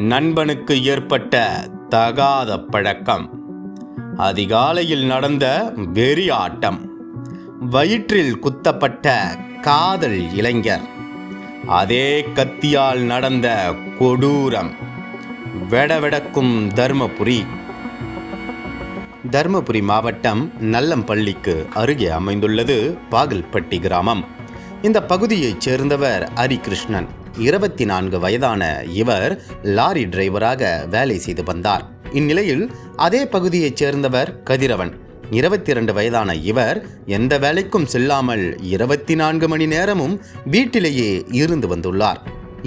நண்பனுக்கு ஏற்பட்ட தகாத பழக்கம். அதிகாலையில் நடந்த வெறி ஆட்டம். வயிற்றில் குத்தப்பட்ட காதல் இளைஞர். அதே கத்தியால் நடந்த கொடூரம். வெடவெடக்கும் தர்மபுரி மாவட்டம் நல்லம்பள்ளிக்கு அருகே அமைந்துள்ளது பாகல்பட்டி கிராமம். இந்த பகுதியைச் சேர்ந்தவர் ஹரிகிருஷ்ணன். 24 வயதான இவர் லாரி டிரைவராக வேலை செய்து வந்தார். இந்நிலையில் அதே பகுதியைச் சேர்ந்தவர் கதிரவன். 22 வயதான இவர் எந்த வேலைக்கும் செல்லாமல் 24 மணி நேரமும் வீட்டிலேயே இருந்து வந்துள்ளார்.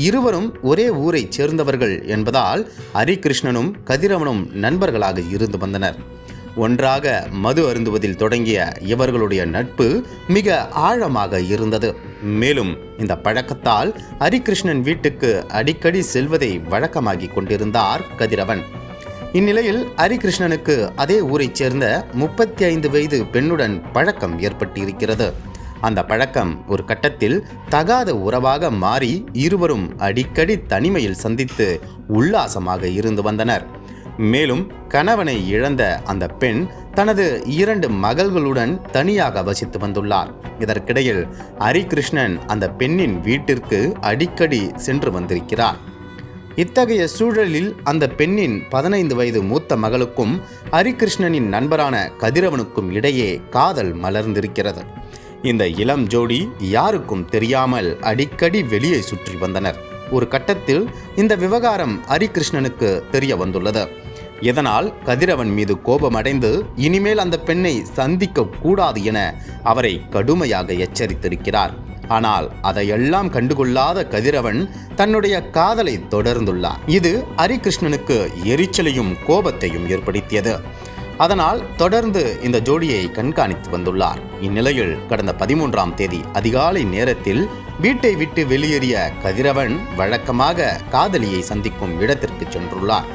இருவரும் ஒரே ஊரைச் சேர்ந்தவர்கள் என்பதால் ஹரிகிருஷ்ணனும் கதிரவனும் நண்பர்களாக இருந்து வந்தனர். ஒன்றாக மது அருந்துவதில் தொடங்கிய இவர்களுடைய நட்பு மிக ஆழமாக இருந்தது. மேலும் இந்த பழக்கத்தால் ஹரிகிருஷ்ணன் வீட்டுக்கு அடிக்கடி செல்வதை வழக்கமாகி கொண்டிருந்தார் கதிரவன். இந்நிலையில் ஹரிகிருஷ்ணனுக்கு அதே ஊரைச் சேர்ந்த 35 வயது பெண்ணுடன் பழக்கம் ஏற்பட்டிருக்கிறது. அந்த பழக்கம் ஒரு கட்டத்தில் தகாத உறவாக மாறி இருவரும் அடிக்கடி தனிமையில் சந்தித்து உல்லாசமாக இருந்து வந்தனர். மேலும் கணவனை இழந்த அந்த பெண் தனது 2 மகள்களுடன் தனியாக வசித்து வந்துள்ளார். இதற்கிடையில் ஹரிகிருஷ்ணன் அந்த பெண்ணின் வீட்டிற்கு அடிக்கடி சென்று வந்திருக்கிறார். இத்தகைய சூழலில் அந்த பெண்ணின் 15 வயது மூத்த மகளுக்கும் ஹரிகிருஷ்ணனின் நண்பரான கதிரவனுக்கும் இடையே காதல் மலர்ந்திருக்கிறது. இந்த இளம் ஜோடி யாருக்கும் தெரியாமல் அடிக்கடி வெளியே சுற்றி வந்தனர். ஒரு கட்டத்தில் இந்த விவகாரம் ஹரிகிருஷ்ணனுக்கு தெரிய வந்துள்ளது. இதனால் கதிரவன் மீது கோபமடைந்து இனிமேல் அந்த பெண்ணை சந்திக்க கூடாது என அவரை கடுமையாக எச்சரித்திருக்கிறார். ஆனால் அதையெல்லாம் கண்டுகொள்ளாத கதிரவன் தன்னுடைய காதலை தொடர்ந்துள்ளார். இது ஹரிகிருஷ்ணனுக்கு எரிச்சலையும் கோபத்தையும் ஏற்படுத்தியது. அதனால் தொடர்ந்து இந்த ஜோடியை கண்காணித்து வந்துள்ளார். இந்நிலையில் கடந்த 13ஆம் தேதி அதிகாலை நேரத்தில் வீட்டை விட்டு வெளியேறிய கதிரவன் வழக்கமாக காதலியை சந்திக்கும் இடத்திற்கு சென்றுள்ளார்.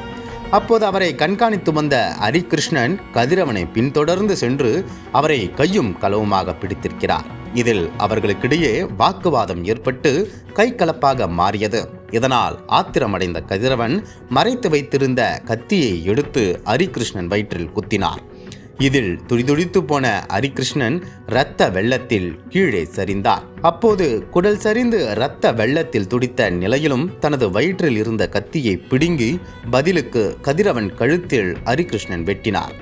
அப்போது அவரை கண்காணித்து வந்த ஹரிகிருஷ்ணன் கதிரவனை பின்தொடர்ந்து சென்று அவரை கையும் களவுமாக பிடித்திருக்கிறார். இதில் அவர்களுக்கிடையே வாக்குவாதம் ஏற்பட்டு கைகலப்பாக மாறியது. இதனால் ஆத்திரமடைந்த கதிரவன் மறைத்து வைத்திருந்த கத்தியை எடுத்து ஹரிகிருஷ்ணன் வயிற்றில் குத்தினார். இதில் துடிதுடித்து போன ஹரிகிருஷ்ணன் இரத்த வெள்ளத்தில் கீழே சரிந்தார். அப்போது குடல் சரிந்து இரத்த வெள்ளத்தில் துடித்த நிலையிலும் தனது வயிற்றில் இருந்த கத்தியை பிடுங்கி பதிலுக்கு கதிரவன் கழுத்தில் ஹரிகிருஷ்ணன் வெட்டினார்.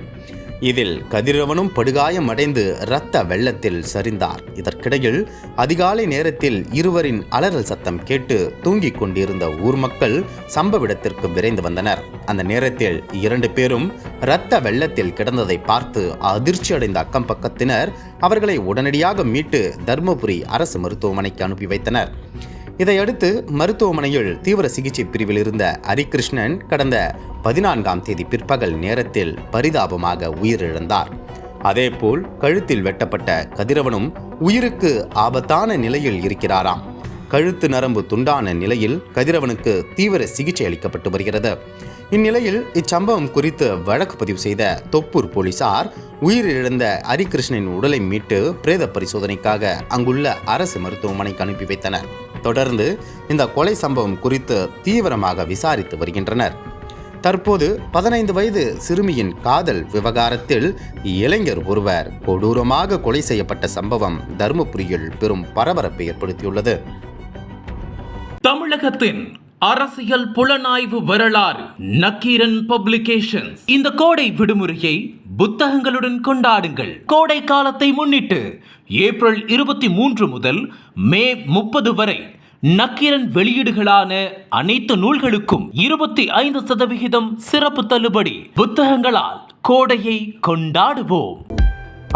இதில் கதிரவனும் படுகாயம் அடைந்து இரத்த வெள்ளத்தில் சரிந்தார். இதற்கிடையில் அதிகாலை நேரத்தில் இருவரின் அலறல் சத்தம் கேட்டு தூங்கிக் கொண்டிருந்த ஊர் மக்கள் சம்பவ இடத்திற்கு விரைந்து வந்தனர். அந்த நேரத்தில் 2 பேரும் இரத்த வெள்ளத்தில் கிடந்ததை பார்த்து அதிர்ச்சி அடைந்த அக்கம் பக்கத்தினர் அவர்களை உடனடியாக மீட்டு தர்மபுரி அரசு மருத்துவமனைக்கு அனுப்பி வைத்தனர். இதையடுத்து மருத்துவமனையில் தீவிர சிகிச்சை பிரிவில் இருந்த ஹரிகிருஷ்ணன் கடந்த 14ஆம் தேதி பிற்பகல் நேரத்தில் பரிதாபமாக உயிரிழந்தார். அதேபோல் கழுத்தில் வெட்டப்பட்ட கதிரவனும் உயிருக்கு ஆபத்தான நிலையில் இருக்கிறாராம். கழுத்து நரம்பு துண்டான நிலையில் கதிரவனுக்கு தீவிர சிகிச்சை அளிக்கப்பட்டு வருகிறது. இந்நிலையில் இச்சம்பவம் குறித்து வழக்கு பதிவு செய்த தொப்பூர் போலீசார் உயிரிழந்த ஹரிகிருஷ்ணனின் உடலை மீட்டு பிரேத பரிசோதனைக்காக அங்குள்ள அரசு மருத்துவமனைக்கு அனுப்பி வைத்தனர். தொடர்ந்து இந்த கொலை சம்பவம் குறித்து தீவிரமாக விசாரித்து வருகின்றனர். தற்போது 15 வயது சிறுமியின் காதல் விவகாரத்தில் இளைஞர் ஒருவர் கொடூரமாக கொலை செய்யப்பட்ட சம்பவம் தர்மபுரியில் பெரும் பரபரப்பை ஏற்படுத்தியுள்ளது. தமிழகத்தின் அரசியல் புலனாய்வு வரலாறு நக்கீரன் பப்ளிகேஷன்ஸ். இந்த கோடை விடுமுறையை புத்தகங்களுடன் கொண்டாடுங்கள். கோடை காலத்தை முன்னிட்டு ஏப்ரல் 23 முதல் மே 30 வரை நக்கீரன் வெளியீடுகளான அனைத்து நூல்களுக்கும் 25% சிறப்பு தள்ளுபடி. புத்தகங்களால் கோடையை கொண்டாடுவோம்.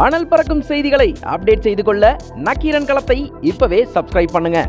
அனல் பறக்கும் செய்திகளை அப்டேட் செய்து கொள்ள நக்கீரன் களத்தை இப்பவே சப்ஸ்கிரைப் பண்ணுங்க.